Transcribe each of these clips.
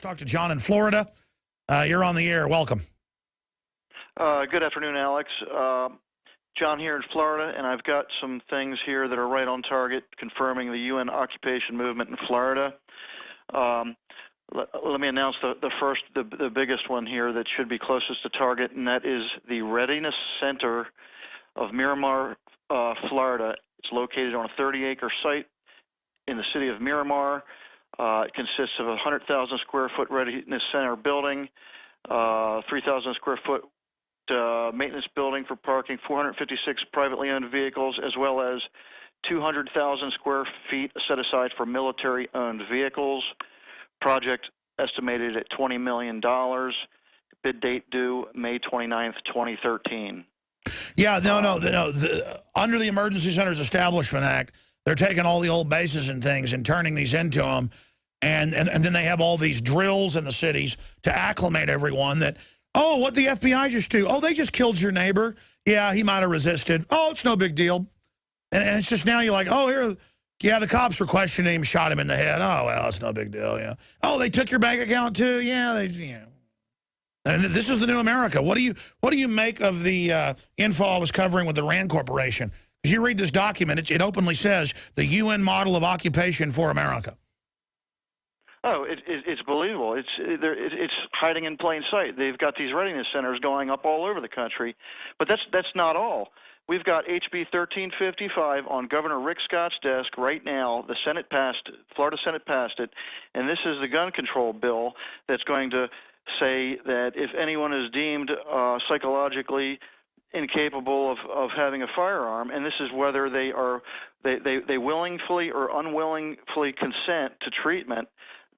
Talk to John in Florida. You're on the air. Welcome. Good afternoon, Alex. John here in Florida, and I've got some things here that are right on target confirming the UN occupation movement in Florida. Let me announce the biggest one here that should be closest to target, and that is the Readiness Center of Miramar, Florida. It's located on a 30-acre site in the city of Miramar. It consists of a 100,000 square foot Readiness Center building, 3,000 square foot maintenance building for parking, 456 privately owned vehicles, as well as 200,000 square feet set aside for military-owned vehicles. Project estimated at $20 million. Bid date due May 29th, 2013. Yeah, no. Under the Emergency Centers Establishment Act, they're taking all the old bases and things and turning these into them. And then they have all these drills in the cities to acclimate everyone that, oh, what the FBI just do? Oh, they just killed your neighbor. Yeah, he might have resisted. Oh, it's no big deal. And it's just now you're like, oh, here, yeah, the cops were questioning him, shot him in the head. Oh, well, it's no big deal, yeah. Oh, they took your bank account too? Yeah, And this is the new America. What do you make of the info I was covering with the RAND Corporation? Because you read this document, it openly says the UN model of occupation for America. Oh, it's believable. It's hiding in plain sight. They've got these readiness centers going up all over the country, but that's not all. We've got HB 1355 on Governor Rick Scott's desk right now. The Senate passed it. Florida Senate passed it, and this is the gun control bill that's going to say that if anyone is deemed psychologically incapable of having a firearm, and this is whether they willingly or unwillingly consent to treatment,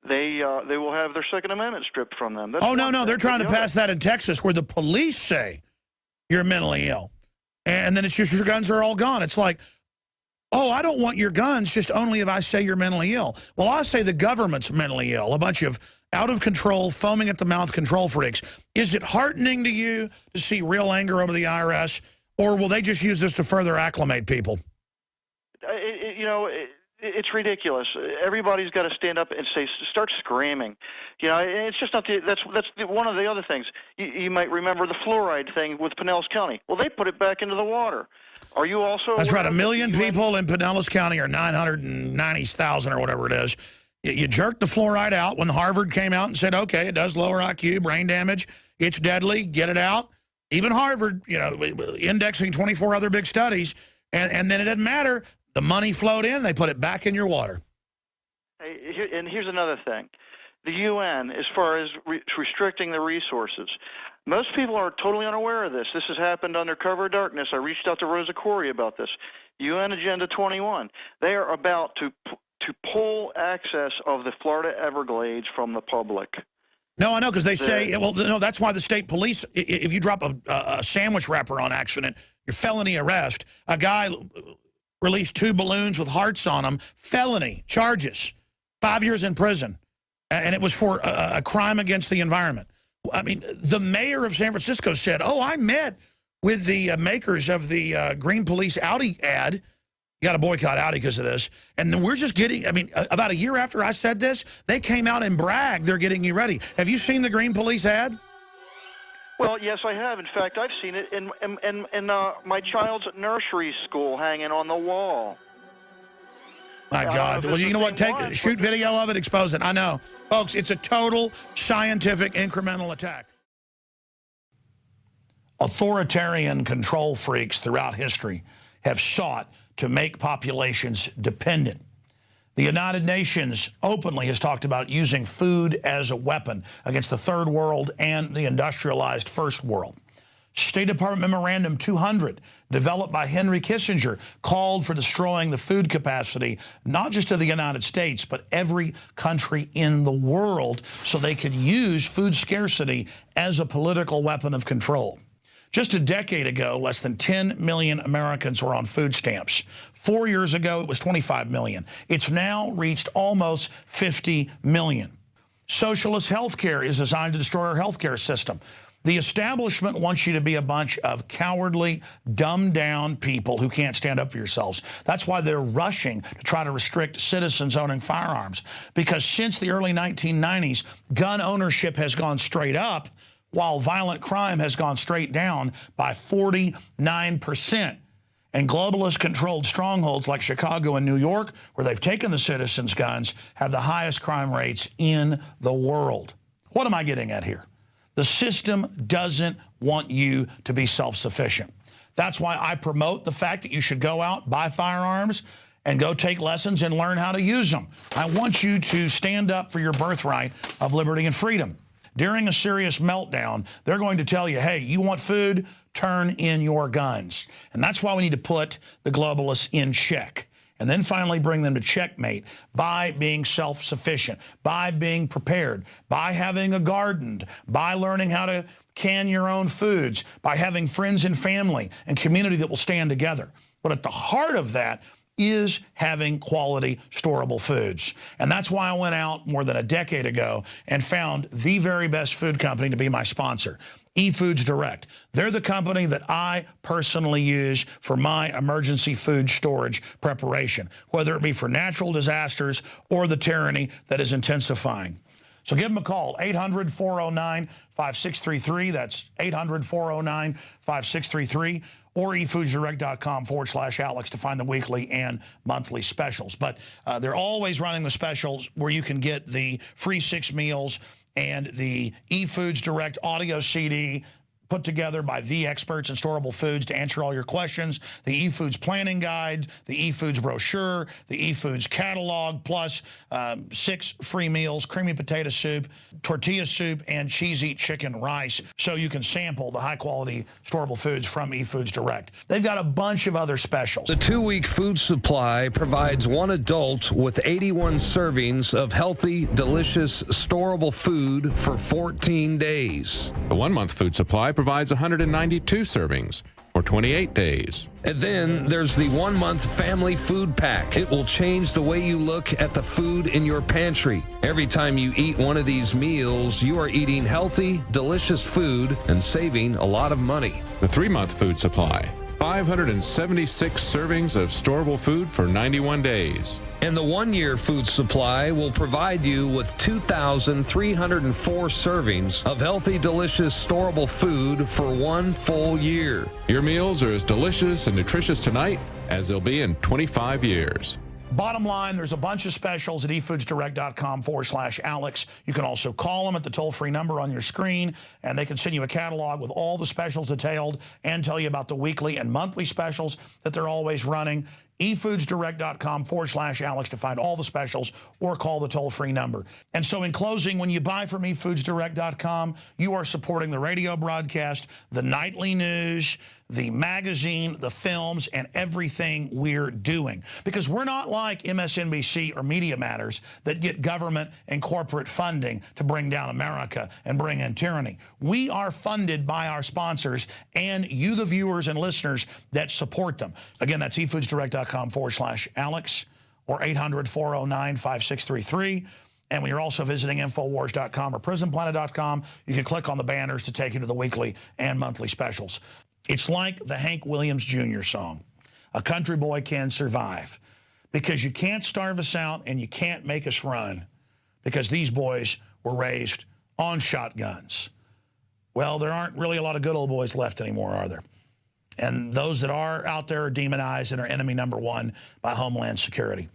they will have their Second Amendment stripped from them. That's no, they're trying to pass that in Texas where the police say you're mentally ill. And then it's just your guns are all gone. It's like, oh, I don't want your guns just only if I say you're mentally ill. Well, I say the government's mentally ill, a bunch of out-of-control, foaming-at-the-mouth control freaks. Is it heartening to you to see real anger over the IRS, or will they just use this to further acclimate people? It's ridiculous. Everybody's got to stand up and start screaming. It's just not that's one of the other things. You might remember the fluoride thing with Pinellas County. Well, they put it back into the water. Are you also? That's right. 1 million people in Pinellas County, or 990,000 or whatever it is. You jerked the fluoride out when Harvard came out and said, okay, it does lower IQ, brain damage, it's deadly, get it out. Even Harvard, indexing 24 other big studies, and then it didn't matter. The money flowed in, they put it back in your water. And here's another thing. The UN, as far as restricting the resources, most people are totally unaware of this. This has happened under cover of darkness. I reached out to Rosa Corey about this. UN Agenda 21. They are about to pull access of the Florida Everglades from the public. No, I know, because they say, well, no, that's why the state police, if you drop a sandwich wrapper on accident, your felony arrest, a guy released 2 balloons with hearts on them, felony charges, 5 years in prison. And it was for a crime against the environment. I mean, the mayor of San Francisco said, oh, I met with the makers of the Green Police Audi ad. You got to boycott Audi because of this. And then we're just getting, about a year after I said this, they came out and bragged they're getting you ready. Have you seen the Green Police ad? Well, yes, I have. In fact, I've seen it in my child's nursery school hanging on the wall. My God. Well, you know what? Shoot video of it, expose it. I know. Folks, it's a total scientific incremental attack. Authoritarian control freaks throughout history have sought to make populations dependent. The United Nations openly has talked about using food as a weapon against the third world and the industrialized first world. State Department Memorandum 200, developed by Henry Kissinger, called for destroying the food capacity, not just of the United States, but every country in the world, so they could use food scarcity as a political weapon of control. Just a decade ago, less than 10 million Americans were on food stamps. 4 years ago, it was 25 million. It's now reached almost 50 million. Socialist health care is designed to destroy our health care system. The establishment wants you to be a bunch of cowardly, dumbed-down people who can't stand up for yourselves. That's why they're rushing to try to restrict citizens owning firearms. Because since the early 1990s, gun ownership has gone straight up, while violent crime has gone straight down by 49%. And globalist-controlled strongholds like Chicago and New York, where they've taken the citizens' guns, have the highest crime rates in the world. What am I getting at here? The system doesn't want you to be self-sufficient. That's why I promote the fact that you should go out, buy firearms, and go take lessons and learn how to use them. I want you to stand up for your birthright of liberty and freedom. During a serious meltdown, they're going to tell you, hey, you want food? Turn in your guns. And that's why we need to put the globalists in check. And then finally bring them to checkmate by being self-sufficient, by being prepared, by having a garden, by learning how to can your own foods, by having friends and family and community that will stand together. But at the heart of that is having quality, storable foods. And that's why I went out more than a decade ago and found the very best food company to be my sponsor, eFoods Direct. They're the company that I personally use for my emergency food storage preparation, whether it be for natural disasters or the tyranny that is intensifying. So give them a call, 800-409-5633. That's 800-409-5633. Or efoodsdirect.com/Alex to find the weekly and monthly specials. But they're always running the specials where you can get the free 6 meals and the eFoods Direct audio CD put together by the experts in storable foods to answer all your questions, the eFoods planning guide, the eFoods brochure, the eFoods catalog, plus 6 free meals, creamy potato soup, tortilla soup, and cheesy chicken rice, so you can sample the high-quality storable foods from eFoods Direct. They've got a bunch of other specials. The 2-week food supply provides one adult with 81 servings of healthy, delicious, storable food for 14 days. The 1-month food supply provides 192 servings for 28 days. And then there's the 1-month family food pack. It will change the way you look at the food in your pantry. Every time you eat one of these meals, you are eating healthy, delicious food and saving a lot of money. The 3-month food supply, 576 servings of storable food for 91 days. And the 1-year food supply will provide you with 2,304 servings of healthy, delicious, storable food for 1 full year. Your meals are as delicious and nutritious tonight as they'll be in 25 years. Bottom line, there's a bunch of specials at efoodsdirect.com/Alex. You can also call them at the toll-free number on your screen, and they can send you a catalog with all the specials detailed and tell you about the weekly and monthly specials that they're always running. efoodsdirect.com/Alex to find all the specials, or call the toll-free number. And so in closing, when you buy from efoodsdirect.com, you are supporting the radio broadcast, the nightly news, the magazine, the films, and everything we're doing. Because we're not like MSNBC or Media Matters that get government and corporate funding to bring down America and bring in tyranny. We are funded by our sponsors and you, the viewers and listeners that support them. Again, that's efoodsdirect.com/Alex or 800-409-5633. And when you're also visiting Infowars.com or PrisonPlanet.com, you can click on the banners to take you to the weekly and monthly specials. It's like the Hank Williams Jr. song, "A Country Boy Can Survive," because you can't starve us out and you can't make us run, because these boys were raised on shotguns. Well, there aren't really a lot of good old boys left anymore, are there? And those that are out there are demonized and are enemy number 1 by Homeland Security.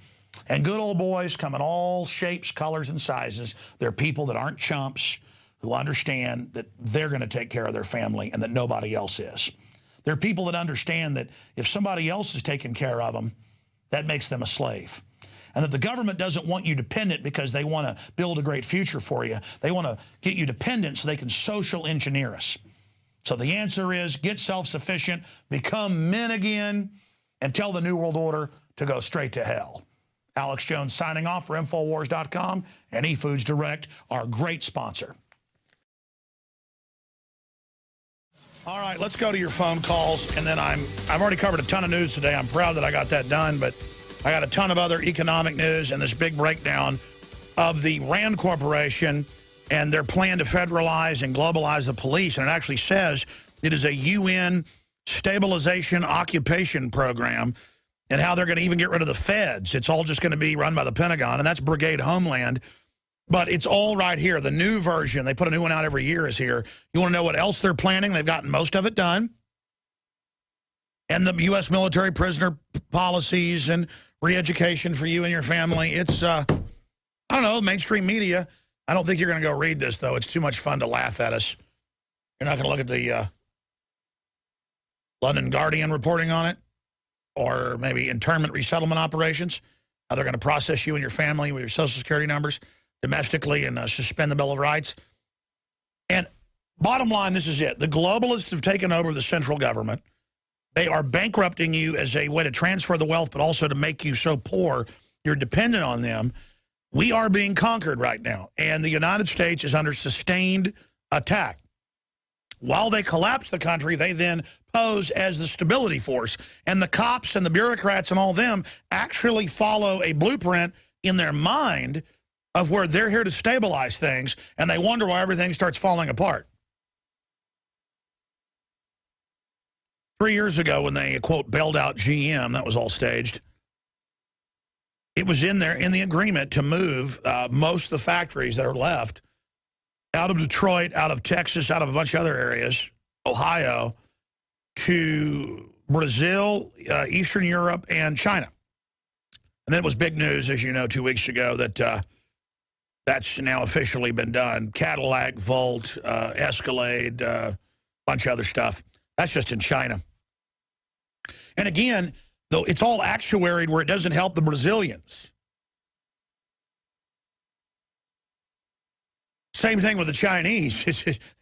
And good old boys come in all shapes, colors, and sizes. They're people that aren't chumps, who understand that they're going to take care of their family and that nobody else is. They're people that understand that if somebody else is taking care of them, that makes them a slave. And that the government doesn't want you dependent because they want to build a great future for you. They want to get you dependent so they can social engineer us. So the answer is get self-sufficient, become men again, and tell the New World Order to go straight to hell. Alex Jones signing off for Infowars.com and eFoods Direct, our great sponsor. All right, let's go to your phone calls, and then I've already covered a ton of news today. I'm proud that I got that done, but I got a ton of other economic news and this big breakdown of the Rand Corporation and their plan to federalize and globalize the police. And it actually says it is a UN stabilization occupation program, and how they're going to even get rid of the feds. It's all just going to be run by the Pentagon, and that's Brigade Homeland. But it's all right here. The new version, they put a new one out every year, is here. You want to know what else they're planning? They've gotten most of it done. And the U.S. military prisoner policies and re-education for you and your family. It's, I don't know, mainstream media. I don't think you're going to go read this, though. It's too much fun to laugh at us. You're not going to look at the London Guardian reporting on it, or maybe internment resettlement operations. How they're going to process you and your family with your Social Security numbers domestically and suspend the Bill of Rights. And bottom line, this is it. The globalists have taken over the central government. They are bankrupting you as a way to transfer the wealth, but also to make you so poor you're dependent on them. We are being conquered right now, and the United States is under sustained attack. While they collapse the country, they then pose as the stability force. And the cops and the bureaucrats and all them actually follow a blueprint in their mind of where they're here to stabilize things, and they wonder why everything starts falling apart. 3 years ago when they, quote, bailed out GM, that was all staged, it was in there in the agreement to move most of the factories that are left out of Detroit, out of Texas, out of a bunch of other areas, Ohio, to Brazil, Eastern Europe, and China. And then it was big news, as you know, 2 weeks ago that that's now officially been done. Cadillac, Volt, Escalade, a bunch of other stuff. That's just in China. And again, though, it's all actuaried where it doesn't help the Brazilians. Same thing with the Chinese.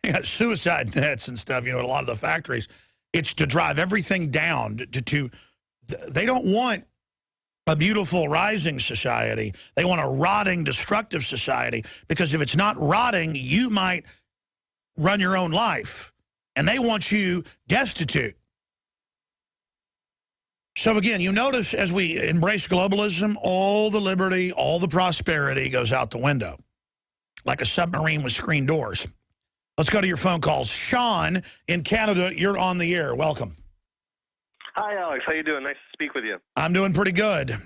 They got suicide nets and stuff, you know, at a lot of the factories. It's to drive everything down. They don't want a beautiful, rising society. They want a rotting, destructive society, because if it's not rotting, you might run your own life. And they want you destitute. So again, you notice as we embrace globalism, all the liberty, all the prosperity goes out the window, like a submarine with screen doors. Let's go to your phone calls. Sean in Canada, you're on the air. Welcome. Hi, Alex. How you doing? Nice to speak with you. I'm doing pretty good.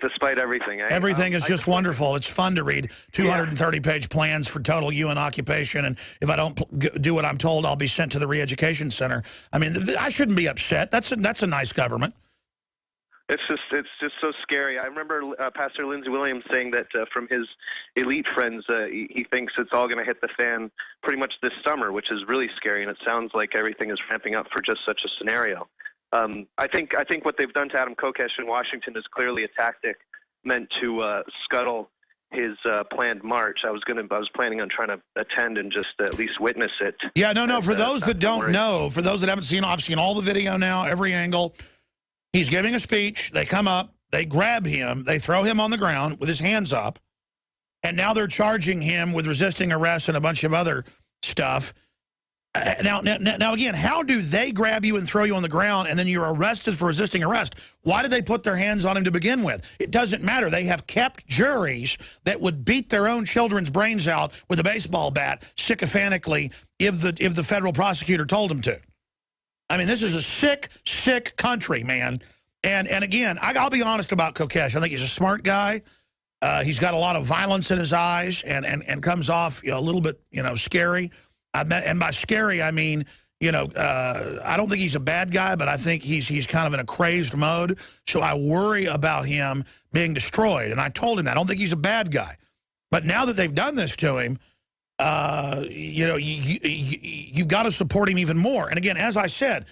Despite everything. Everything is just wonderful. It's fun to read 230-page plans for total UN occupation, and if I don't do what I'm told, I'll be sent to the re-education center. I mean, I shouldn't be upset. That's a nice government. It's just so scary. I remember Pastor Lindsey Williams saying that from his elite friends, he thinks it's all going to hit the fan pretty much this summer, which is really scary, and it sounds like everything is ramping up for just such a scenario. I think what they've done to Adam Kokesh in Washington is clearly a tactic meant to scuttle his planned march. I was planning on trying to attend and just at least witness it. Yeah, no. For those that don't know, for those that haven't seen, I've seen all the video now, every angle. He's giving a speech. They come up, they grab him, they throw him on the ground with his hands up, and now they're charging him with resisting arrest and a bunch of other stuff. Now, again, how do they grab you and throw you on the ground and then you're arrested for resisting arrest? Why did they put their hands on him to begin with? It doesn't matter. They have kept juries that would beat their own children's brains out with a baseball bat sycophantically if the federal prosecutor told them to. I mean, this is a sick, sick country, man. And again, I'll be honest about Kokesh. I think he's a smart guy. He's got a lot of violence in his eyes and comes off a little bit, scary. And by scary, I mean, I don't think he's a bad guy, but I think he's kind of in a crazed mode. So I worry about him being destroyed. And I told him that. I don't think he's a bad guy. But now that they've done this to him, you've got to support him even more. And again, as I said,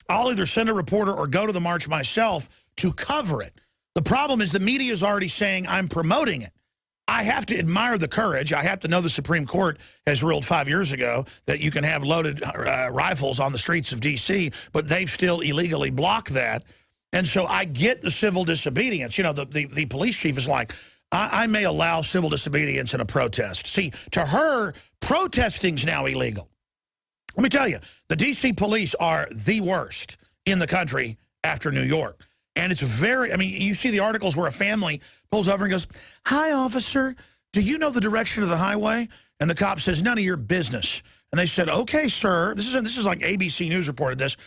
I'll either send a reporter or go to the march myself to cover it. The problem is the media is already saying I'm promoting it. I have to admire the courage. I have to know the Supreme Court has ruled 5 years ago that you can have loaded rifles on the streets of D.C., but they've still illegally blocked that. And so I get the civil disobedience. The police chief is like, I may allow civil disobedience in a protest. See, to her, protesting's now illegal. Let me tell you, the D.C. police are the worst in the country after New York. And it's you see the articles where a family pulls over and goes, "Hi, officer, do you know the direction of the highway? And the cop says, none of your business. And they said, okay, sir. This is like ABC News reported this.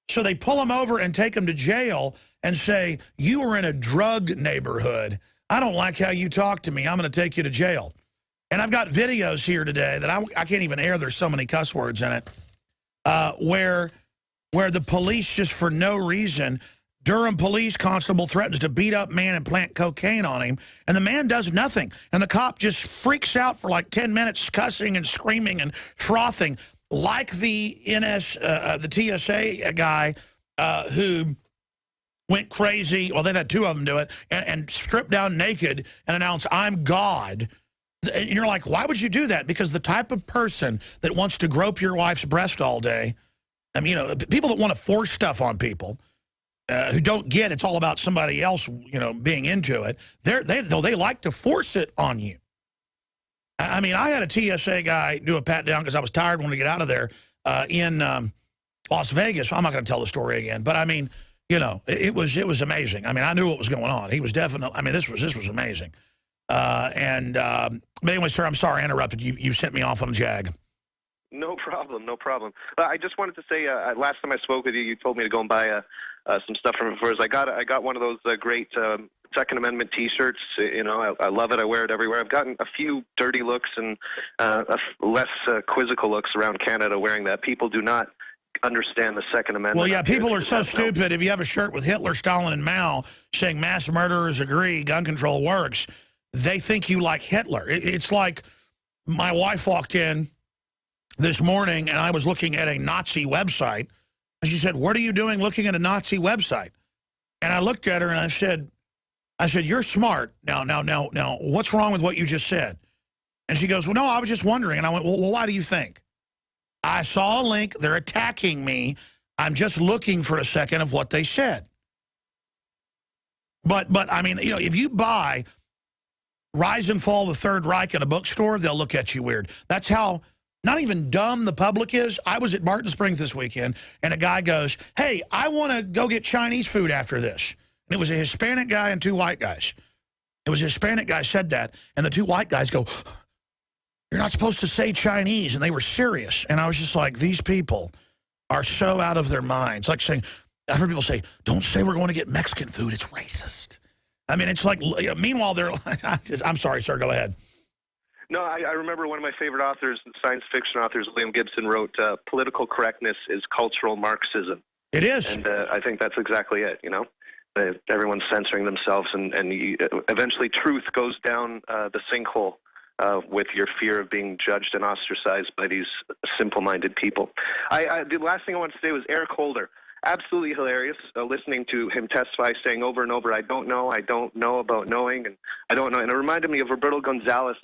So they pull him over and take him to jail and say, you were in a drug neighborhood. I don't like how you talk to me. I'm going to take you to jail. And I've got videos here today that I can't even air. There's so many cuss words in it. Where the police, just for no reason, Durham police constable threatens to beat up man and plant cocaine on him, and the man does nothing. And the cop just freaks out for like 10 minutes, cussing and screaming and frothing, like the TSA guy who went crazy. Well, they've had two of them do it, and stripped down naked and announced, I'm God. And you're like, why would you do that? Because the type of person that wants to grope your wife's breast all day, I mean, people that want to force stuff on people, who don't get it's all about somebody else, being into it, they like to force it on you. I mean, I had a TSA guy do a pat down because I was tired, wanted to get out of there in Las Vegas. I'm not going to tell the story again, but I mean, it was amazing. I mean, I knew what was going on. He was definitely. I mean, this was amazing. But anyway, sir, I'm sorry I interrupted you. You sent me off on a jag. No problem, no problem. I just wanted to say, last time I spoke with you, you told me to go and buy some stuff from Furs. I got one of those great Second Amendment T-shirts. I love it. I wear it everywhere. I've gotten a few dirty looks and less quizzical looks around Canada wearing that. People do not understand the Second Amendment. Well, yeah, people are so stupid. If you have a shirt with Hitler, Stalin, and Mao saying mass murderers agree, gun control works, they think you like Hitler. It's like my wife walked in this morning, and I was looking at a Nazi website, and she said, what are you doing looking at a Nazi website? And I looked at her, and I said, you're smart. Now, what's wrong with what you just said? And she goes, well, no, I was just wondering. And I went, well, why do you think? I saw a link. They're attacking me. I'm just looking for a second of what they said. But I mean, if you buy Rise and Fall of the Third Reich in a bookstore, they'll look at you weird. That's how not even dumb the public is. I was at Barton Springs this weekend, and a guy goes, hey, I want to go get Chinese food after this. And it was a Hispanic guy and two white guys. It was a Hispanic guy said that, and the two white guys go, you're not supposed to say Chinese, and they were serious. And I was just like, these people are so out of their minds. Like saying, I've heard people say, don't say we're going to get Mexican food. It's racist. I mean, it's like, meanwhile, they're I'm sorry, sir, go ahead. No, I remember one of my favorite authors, science fiction authors, William Gibson, wrote, political correctness is cultural Marxism. It is. And I think that's exactly it, Everyone's censoring themselves, and eventually truth goes down the sinkhole with your fear of being judged and ostracized by these simple-minded people. The last thing I want to say was Eric Holder. Absolutely hilarious, listening to him testify, saying over and over, I don't know about knowing, and I don't know. And it reminded me of Roberto Gonzalez,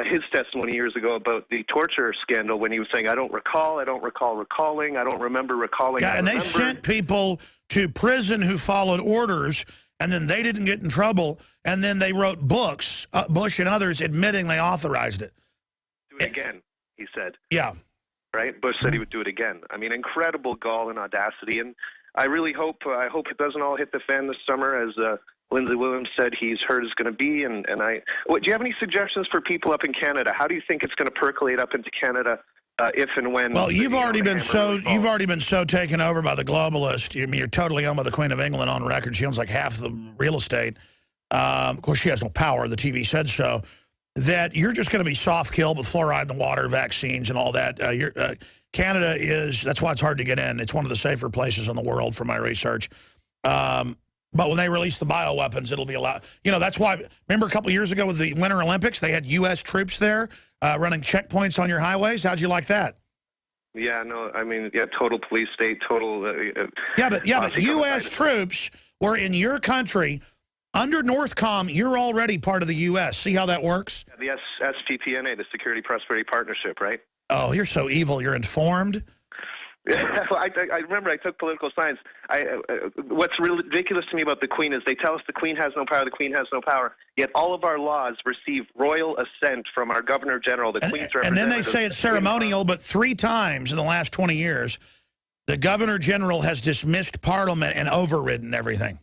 his testimony years ago about the torture scandal when he was saying, I don't recall recalling, I don't remember recalling. Yeah, and they sent people to prison who followed orders, and then they didn't get in trouble, and then they wrote books, Bush and others, admitting they authorized it. Do it again, he said. Yeah. Right? Bush said he would do it again. I mean, incredible gall and audacity, and I really hope it doesn't all hit the fan this summer, as Lindsey Williams said he's heard is going to be. Do you have any suggestions for people up in Canada? How do you think it's going to percolate up into Canada if and when? Well, you've already been so taken over by the globalists. I mean, you're totally owned by the Queen of England on record. She owns like half the real estate. Of course, she has no power. The TV said so. That you're just going to be soft killed with fluoride in the water, vaccines, and all that. Canada that's why it's hard to get in. It's one of the safer places in the world from my research. But when they release the bioweapons, it'll be allowed. That's why, remember a couple years ago with the Winter Olympics, they had U.S. troops there running checkpoints on your highways. How'd you like that? Yeah, no, I mean, total police state, total. But U.S. troops were in your country. Under NORTHCOM, you're already part of the U.S. See how that works? The SPPNA, the Security Prosperity Partnership, right? Oh, you're so evil. You're informed. I remember I took political science. What's ridiculous to me about the Queen is they tell us the Queen has no power, the Queen has no power, yet all of our laws receive royal assent from our Governor General, the Queen's representative. And then they say it's ceremonial, but 3 times in the last 20 years, the Governor General has dismissed Parliament and overridden everything.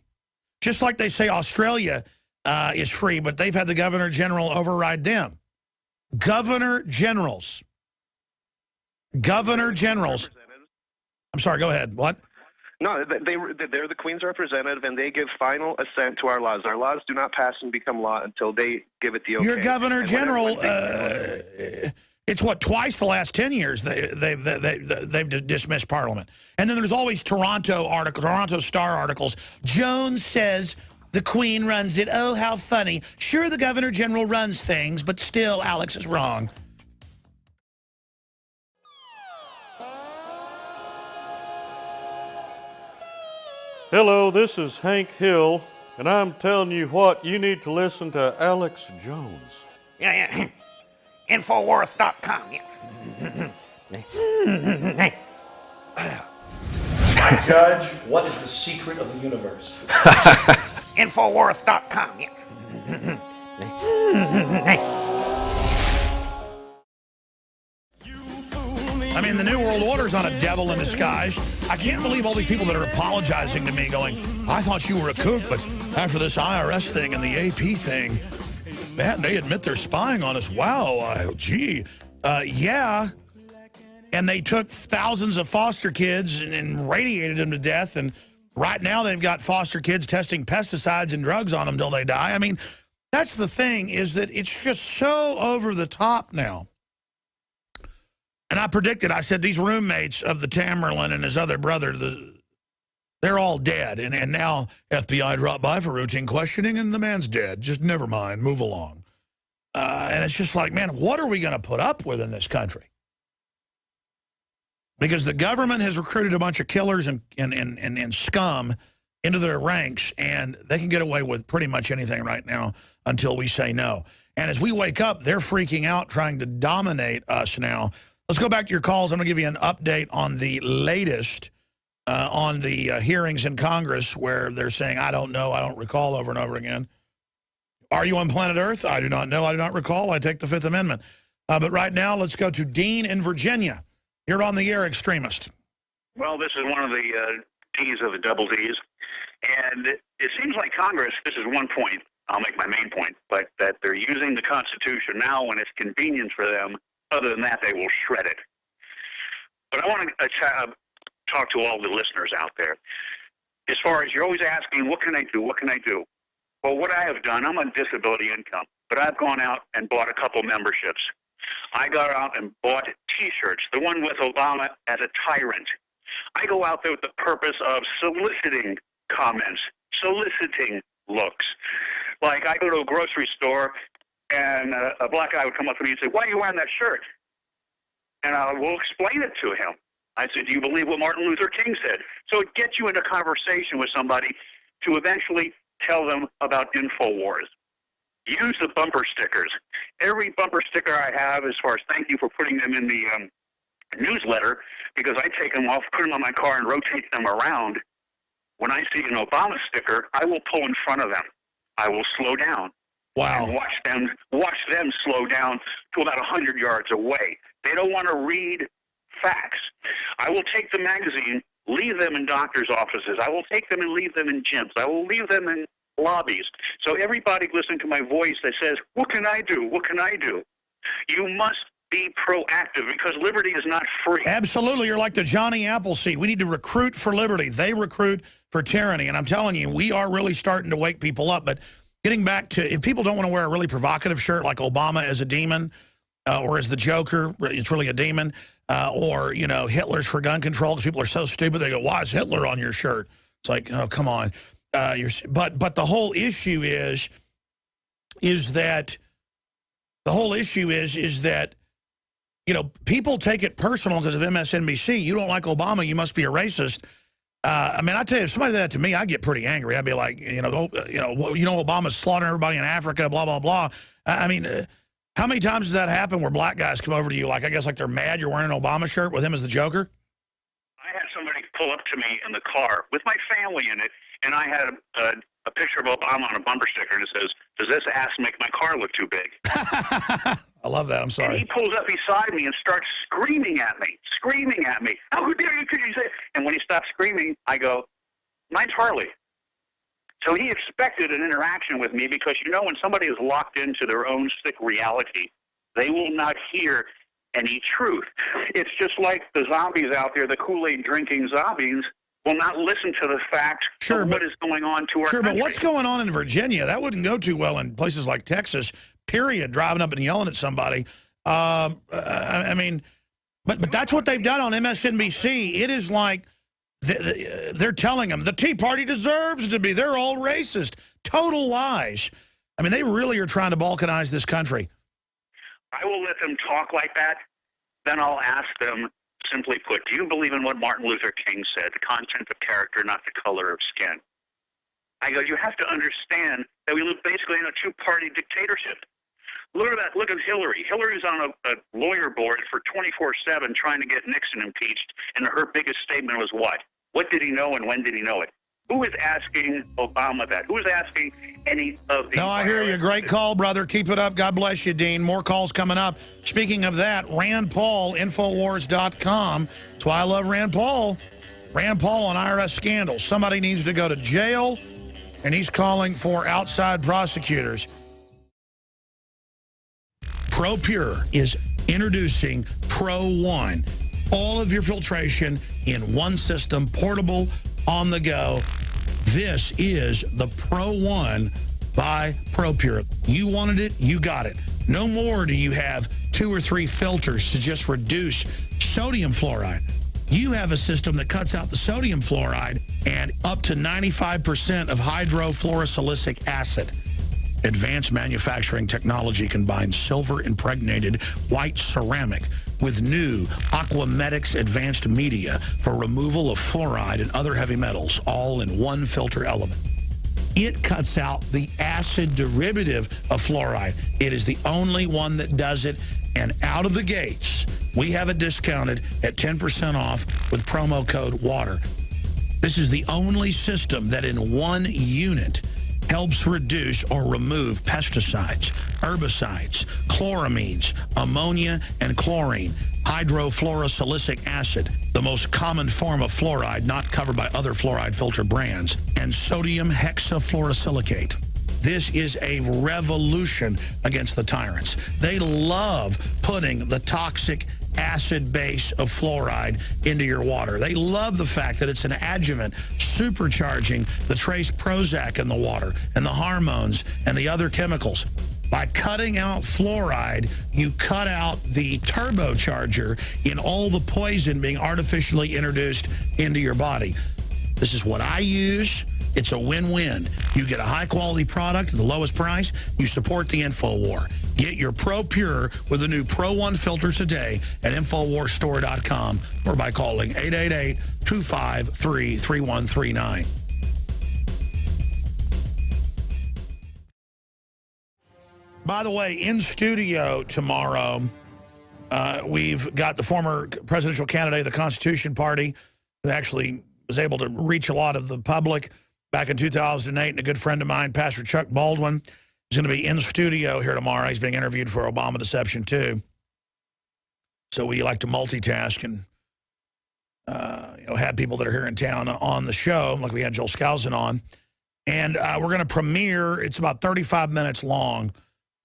Just like they say Australia is free, but they've had the governor general override them. Governor generals. Governor generals. I'm sorry, go ahead. What? No, they're the Queen's representative, and they give final assent to our laws. Our laws do not pass and become law until they give it the okay. Your governor general, it's what, twice the last 10 years they've dismissed Parliament. And then there's always Toronto Star articles. Jones says the Queen runs it. Oh, how funny. Sure, the governor general runs things, but still Alex is wrong. Hello, this is Hank Hill, and I'm telling you what, you need to listen to Alex Jones. Yeah. Infowars.com. Judge, what is the secret of the universe? Infowars.com. I mean, the New World Order's not a devil in disguise. I can't believe all these people that are apologizing to me going, I thought you were a kook, but after this IRS thing and the AP thing, man, they admit they're spying on us. Wow, gee. Yeah. And they took thousands of foster kids and radiated them to death. And right now they've got foster kids testing pesticides and drugs on them till they die. I mean, that's the thing, is that it's just so over the top now. And I predicted, I said, these roommates of the Tamerlan and his other brother, they're all dead. And now FBI dropped by for routine questioning, and the man's dead. Just never mind, move along. And it's just like, man, what are we going to put up with in this country? Because the government has recruited a bunch of killers and scum into their ranks, and they can get away with pretty much anything right now until we say no. And as we wake up, they're freaking out, trying to dominate us now. Let's go back to your calls. I'm going to give you an update on the latest on the hearings in Congress where they're saying, I don't know, I don't recall, over and over again. Are you on planet Earth? I do not know, I do not recall. I take the Fifth Amendment. But right now, let's go to Dean in Virginia. You're on the air, extremist. Well, this is one of the D's of the double D's. And it seems like Congress, this is one point, I'll make my main point, but that they're using the Constitution now when it's convenient for them. Other than that, they will shred it. But I want to talk to all the listeners out there. As far as you're always asking, what can I do? What can I do? Well, what I have done, I'm on disability income, but I've gone out and bought a couple memberships. I got out and bought T-shirts, the one with Obama as a tyrant. I go out there with the purpose of soliciting comments, soliciting looks. Like I go to a grocery store, and a black guy would come up to me and say, why are you wearing that shirt? And I will explain it to him. I said, do you believe what Martin Luther King said? So it gets you into conversation with somebody to eventually tell them about InfoWars. Use the bumper stickers. Every bumper sticker I have, as far as thank you for putting them in the newsletter, because I take them off, put them on my car, and rotate them around. When I see an Obama sticker, I will pull in front of them. I will slow down. Wow. And watch them slow down to about 100 yards away. They don't want to read facts. I will take the magazine, leave them in doctors' offices. I will take them and leave them in gyms. I will leave them in lobbies. So everybody listening to my voice that says, what can I do? What can I do? You must be proactive, because liberty is not free. Absolutely. You're like the Johnny Appleseed. We need to recruit for liberty. They recruit for tyranny. And I'm telling you, we are really starting to wake people up. But getting back to, if people don't want to wear a really provocative shirt like Obama as a demon or as the Joker, it's really a demon, or, you know, Hitler's for gun control, because people are so stupid. They go, why is Hitler on your shirt? It's like, oh, come on. But the whole issue is that you know, people take it personal because of MSNBC. You don't like Obama, you must be a racist. I mean, I tell you, if somebody did that to me, I'd get pretty angry. I'd be like, Obama's slaughtering everybody in Africa, blah, blah, blah. I mean, how many times does that happen where black guys come over to you, like, I guess like they're mad you're wearing an Obama shirt with him as the Joker? I had somebody pull up to me in the car with my family in it, and I had a picture of Obama on a bumper sticker, and it says, does this ass make my car look too big? I love that. I'm sorry. And he pulls up beside me and starts screaming at me. How dare you, could you say? And when he stops screaming, I go, mine's Harley. So he expected an interaction with me because, you know, when somebody is locked into their own sick reality, they will not hear any truth. It's just like the zombies out there, the Kool-Aid drinking zombies, will not listen to the facts of what is going on to our country. But what's going on in Virginia? That wouldn't go too well in places like Texas, period, driving up and yelling at somebody. I mean, but that's what they've done on MSNBC. It is like they're telling them the Tea Party deserves to be. They're all racist. Total lies. I mean, they really are trying to balkanize this country. I will let them talk like that. Then I'll ask them, simply put, do you believe in what Martin Luther King said, the content of character, not the color of skin? I go, you have to understand that we live basically in a two-party dictatorship. Look at that. Look at Hillary. Hillary's on a lawyer board for 24/7 trying to get Nixon impeached, and her biggest statement was what? What did he know and when did he know it? Who is asking Obama that? Who is asking any of the... No, I hear you. Great call, brother. Keep it up. God bless you, Dean. More calls coming up. Speaking of that, Rand Paul, Infowars.com. That's why I love Rand Paul. Rand Paul on IRS scandals. Somebody needs to go to jail, and he's calling for outside prosecutors. ProPure is introducing Pro One. All of your filtration in one system, portable, on the go. This is the Pro One by ProPure. You wanted it, you got it. No more do you have 2 or 3 filters to just reduce sodium fluoride. You have a system that cuts out the sodium fluoride and up to 95% of hydrofluorosilicic acid. Advanced manufacturing technology combines silver-impregnated white ceramic with new Aquamedics advanced media for removal of fluoride and other heavy metals, all in one filter element. It cuts out the acid derivative of fluoride. It is the only one that does it, and out of the gates, we have it discounted at 10% off with promo code WATER. This is the only system that in one unit helps reduce or remove pesticides, herbicides, chloramines, ammonia, and chlorine, hydrofluorosilicic acid, the most common form of fluoride not covered by other fluoride filter brands, and sodium hexafluorosilicate. This is a revolution against the tyrants. They love putting the toxic acid base of fluoride into your water. They love the fact that it's an adjuvant supercharging the trace Prozac in the water and the hormones and the other chemicals. By cutting out fluoride, you cut out the turbocharger in all the poison being artificially introduced into your body. This is what I use. It's a win-win. You get a high-quality product at the lowest price. You support the InfoWar. Get your ProPure with the new Pro One filter today at InfoWarsStore.com or by calling 888-253-3139. By the way, in studio tomorrow, we've got the former presidential candidate of the Constitution Party who actually was able to reach a lot of the public back in 2008, and a good friend of mine, Pastor Chuck Baldwin, is going to be in studio here tomorrow. He's being interviewed for Obama Deception 2. So we like to multitask and have people that are here in town on the show, like we had Joel Skousen on. And we're going to premiere, it's about 35 minutes long,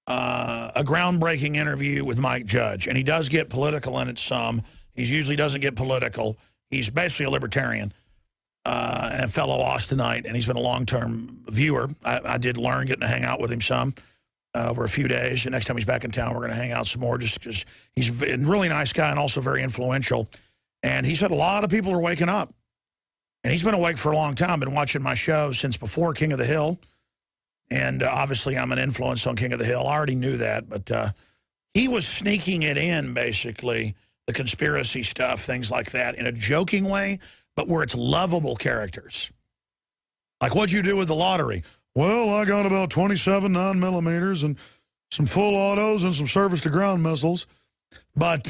a groundbreaking interview with Mike Judge. And he does get political in it some. He usually doesn't get political. He's basically a libertarian. And a fellow Austinite, and he's been a long-term viewer. I did learn getting to hang out with him some over a few days. And next time he's back in town, we're going to hang out some more just because he's a really nice guy and also very influential. And he said a lot of people are waking up. And he's been awake for a long time, been watching my show since before King of the Hill. And obviously I'm an influence on King of the Hill. I already knew that, but he was sneaking it in, basically, the conspiracy stuff, things like that, in a joking way, but where it's lovable characters. Like, what'd you do with the lottery? Well, I got about 27 9mm and some full autos and some surface-to-ground missiles. But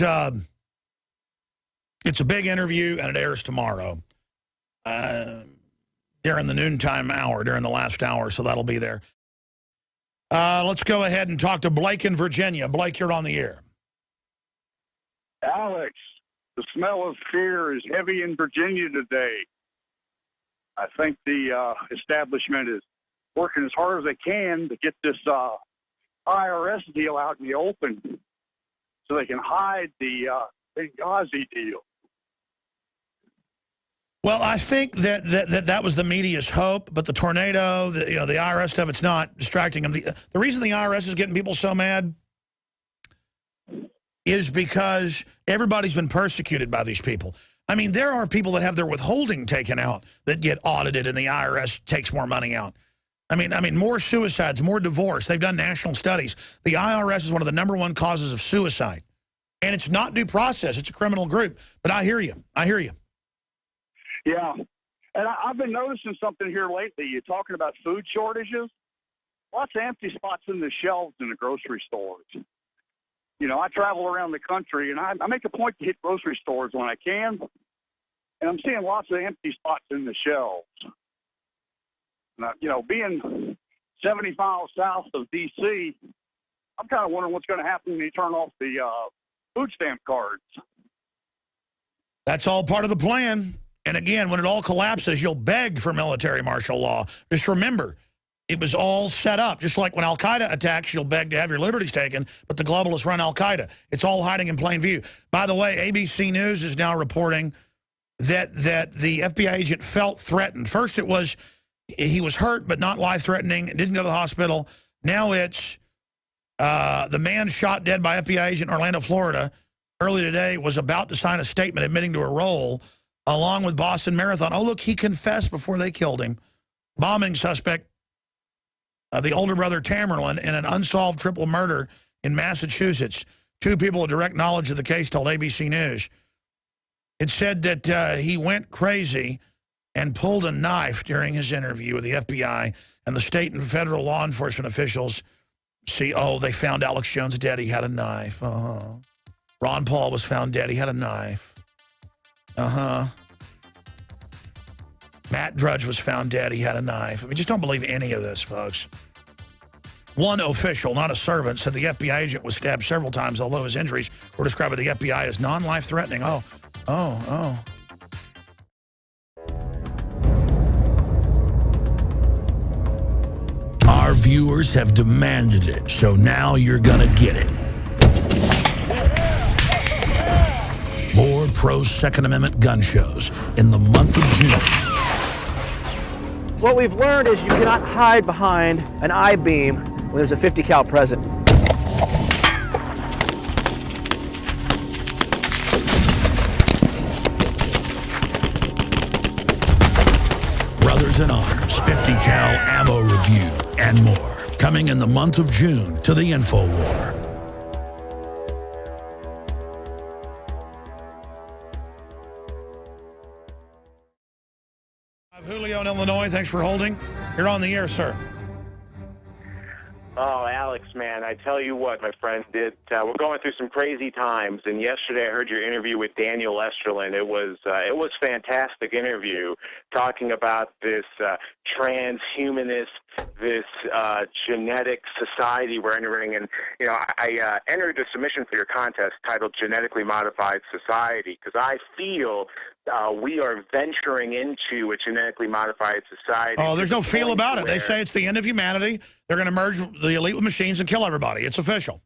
it's a big interview, and it airs tomorrow during the noontime hour, during the last hour, so that'll be there. Let's go ahead and talk to Blake in Virginia. Blake, you're on the air. Alex, the smell of fear is heavy in Virginia today. I think the establishment is working as hard as they can to get this IRS deal out in the open so they can hide the Benghazi deal. Well, I think that was the media's hope, but the tornado, the IRS stuff, it's not distracting them. The reason the IRS is getting people so mad is because everybody's been persecuted by these people. I mean, there are people that have their withholding taken out that get audited and the IRS takes more money out. I mean, more suicides, more divorce. They've done national studies. The IRS is one of the #1 causes of suicide. And it's not due process. It's a criminal group. But I hear you. I hear you. Yeah. And I've been noticing something here lately. You're talking about food shortages. Lots of empty spots in the shelves in the grocery stores. You know, I travel around the country, and I make a point to hit grocery stores when I can. And I'm seeing lots of empty spots in the shelves. Now, you know, being 70 miles south of D.C., I'm kind of wondering what's going to happen when you turn off the food stamp cards. That's all part of the plan. And again, when it all collapses, you'll beg for military martial law. Just remember, it was all set up. Just like when Al-Qaeda attacks, you'll beg to have your liberties taken, but the globalists run Al-Qaeda. It's all hiding in plain view. By the way, ABC News is now reporting that the FBI agent felt threatened. First it was he was hurt but not life-threatening, didn't go to the hospital. Now it's the man shot dead by FBI agent in Orlando, Florida, early today was about to sign a statement admitting to a role along with Boston Marathon. Oh, look, he confessed before they killed him. Bombing suspect, the older brother Tamerlan, in an unsolved triple murder in Massachusetts. 2 people with direct knowledge of the case told ABC News. It said that he went crazy and pulled a knife during his interview with the FBI, and the state and federal law enforcement officials see, oh, they found Alex Jones dead. He had a knife. Ron Paul was found dead. He had a knife. Matt Drudge was found dead. He had a knife. I mean, just don't believe any of this, folks. One official, not a servant, said the FBI agent was stabbed several times, although his injuries were described by the FBI as non-life-threatening. Oh. Our viewers have demanded it, so now you're gonna get it. More pro-Second Amendment gun shows in the month of June. What we've learned is you cannot hide behind an I-beam when there's a 50 cal present. Brothers in Arms, 50 cal ammo review, and more. Coming in the month of June to the InfoWar. Julio in Illinois, thanks for holding. You're on the air, sir. Oh, Alex, man, I tell you what, my friend, we're going through some crazy times. And yesterday I heard your interview with Daniel Esterlin. It was fantastic interview talking about this transhumanist, this genetic society we're entering. And, you know, I entered a submission for your contest titled Genetically Modified Society because I feel we are venturing into a genetically modified society. Oh, there's no feel about it. They say it's the end of humanity. They're going to merge the elite with machines and kill everybody. It's official.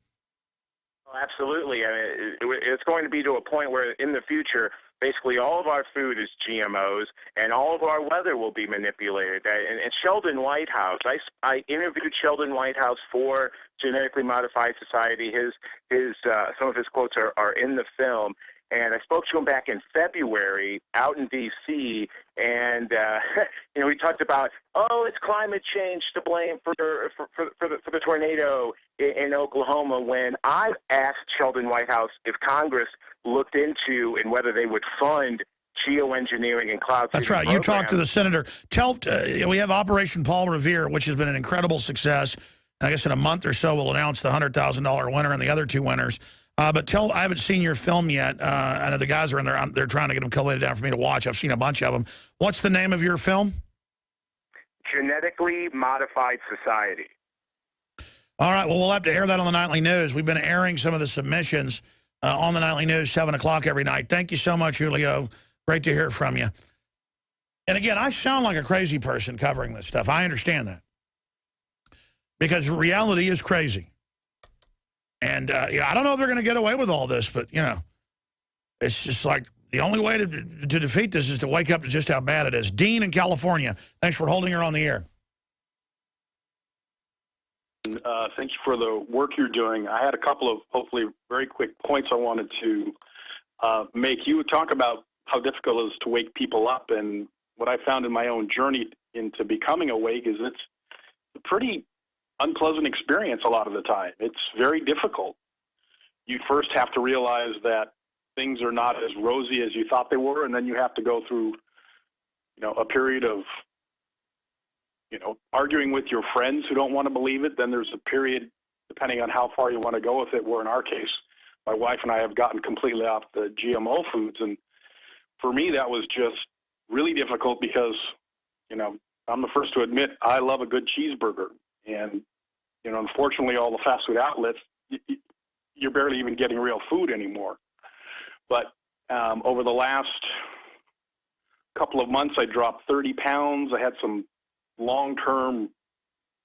Oh, absolutely. I mean, it's going to be to a point where in the future, basically all of our food is GMOs and all of our weather will be manipulated. And Sheldon Whitehouse, I interviewed Sheldon Whitehouse for Genetically Modified Society. Some of his quotes are in the film. And I spoke to him back in February out in D.C., and you know, we talked about, it's climate change to blame for the tornado in Oklahoma. When I asked Sheldon Whitehouse if Congress looked into and whether they would fund geoengineering and cloud seeding That's right. programs. You talked to the senator. We have Operation Paul Revere, which has been an incredible success. And I guess in a month or so we'll announce the $100,000 winner and the other 2 winners. But I haven't seen your film yet. I know the guys are in there. They're trying to get them collated down for me to watch. I've seen a bunch of them. What's the name of your film? Genetically Modified Society. All right. Well, we'll have to air that on the Nightly News. We've been airing some of the submissions on the Nightly News, 7 o'clock every night. Thank you so much, Julio. Great to hear from you. And again, I sound like a crazy person covering this stuff. I understand that. because reality is crazy. And yeah, I don't know if they're going to get away with all this, but, you know, it's just like the only way to defeat this is to wake up to just how bad it is. Dean in California, thanks for holding her on the air. Thank you for the work you're doing. I had a couple of hopefully very quick points I wanted to make. You talk about how difficult it is to wake people up, and what I found in my own journey into becoming awake is it's a pretty unpleasant experience a lot of the time. It's very difficult. You first have to realize that things are not as rosy as you thought they were, and then you have to go through, you know, a period of, you know, arguing with your friends who don't want to believe it. Then there's a period, depending on how far you want to go with it, where in our case, my wife and I have gotten completely off the GMO foods. And for me, that was just really difficult because, you know, I'm the first to admit I love a good cheeseburger. And, you know, unfortunately, all the fast food outlets, you're barely even getting real food anymore. But over the last couple of months, I dropped 30 pounds. I had some long-term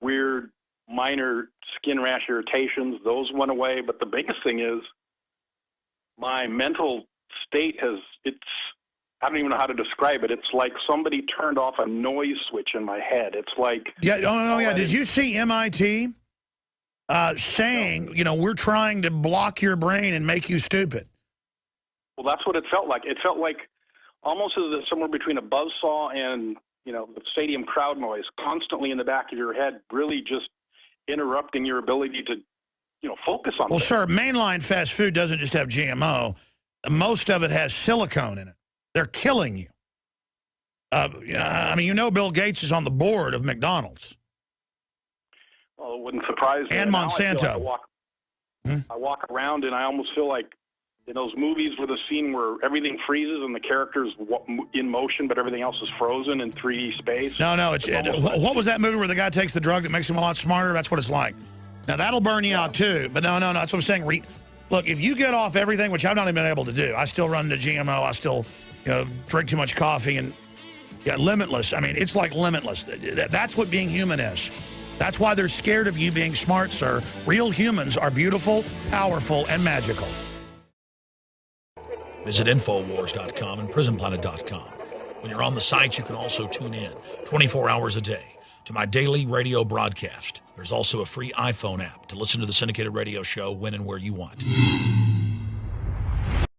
weird minor skin rash irritations. Those went away. But the biggest thing is my mental state I don't even know how to describe it. It's like somebody turned off a noise switch in my head. It's like... Yeah, yeah. Did you see MIT saying, you know, we're trying to block your brain and make you stupid? Well, that's what it felt like. It felt like almost as if somewhere between a buzzsaw and, you know, the stadium crowd noise constantly in the back of your head, really just interrupting your ability to, you know, focus on Well, things. sir, mainline fast food doesn't just have GMO. Most of it has silicone in it. They're killing you. I mean, you know Bill Gates is on the board of McDonald's. Well, it wouldn't surprise me. And Now Monsanto. I walk around and I almost feel like in those movies with a scene where everything freezes and the character's in motion, but everything else is frozen in 3D space. No, what was that movie where the guy takes the drug that makes him a lot smarter? That's what it's like. Now, that'll burn you out, too. But no, that's what I'm saying. Look, if you get off everything, which I've not even been able to do, I still run the GMO, I still, you know, drink too much coffee, and yeah, limitless. I mean, it's like limitless. That's what being human is. That's why they're scared of you being smart, sir. Real humans are beautiful, powerful, and magical. Visit Infowars.com and PrisonPlanet.com. When you're on the site, you can also tune in 24 hours a day to my daily radio broadcast. There's also a free iPhone app to listen to the syndicated radio show when and where you want.